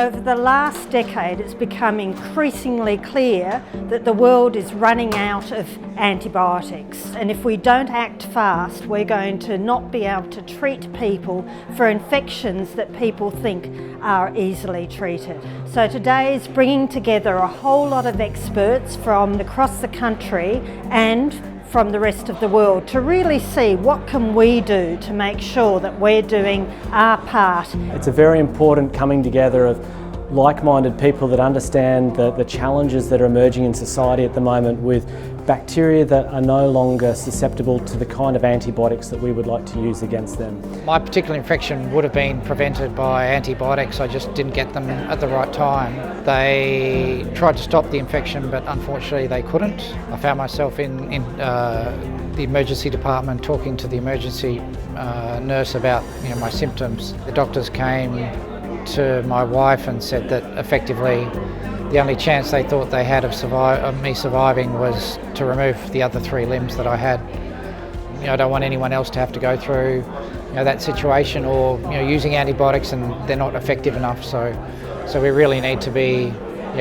Over the last decade, it's become increasingly clear that the world is running out of antibiotics, and if we don't act fast, we're going to not be able to treat people for infections that people think are easily treated. So today is bringing together a whole lot of experts from across the country and from the rest of the world to really see what can we do to make sure that we're doing our part. It's a very important coming together of like-minded people that understand the challenges that are emerging in society at the moment with bacteria that are no longer susceptible to the kind of antibiotics that we would like to use against them. My particular infection would have been prevented by antibiotics. I just didn't get them at the right time. They tried to stop the infection, but unfortunately they couldn't. I found myself in the emergency department talking to the emergency nurse about my symptoms. The doctors came to my wife and said that effectively the only chance they thought they had of me surviving was to remove the other 3 limbs that I had. I don't want anyone else to have to go through that situation, or using antibiotics and they're not effective enough. So we really need to be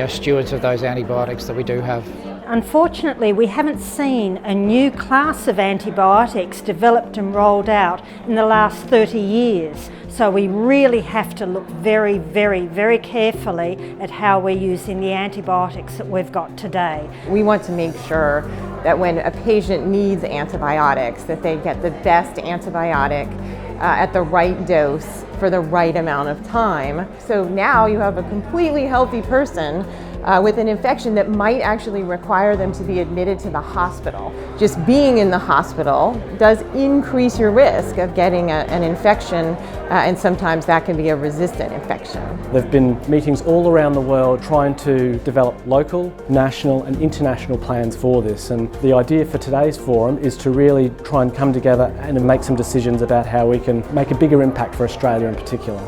stewards of those antibiotics that we do have. Unfortunately, we haven't seen a new class of antibiotics developed and rolled out in the last 30 years. So we really have to look very, very, very carefully at how we're using the antibiotics that we've got today. We want to make sure that when a patient needs antibiotics, that they get the best antibiotic at the right dose for the right amount of time. So now you have a completely healthy person with an infection that might actually require them to be admitted to the hospital. Just being in the hospital does increase your risk of getting an infection, and sometimes that can be a resistant infection. There have been meetings all around the world trying to develop local, national and international plans for this, and the idea for today's forum is to really try and come together and make some decisions about how we can make a bigger impact for Australia in particular.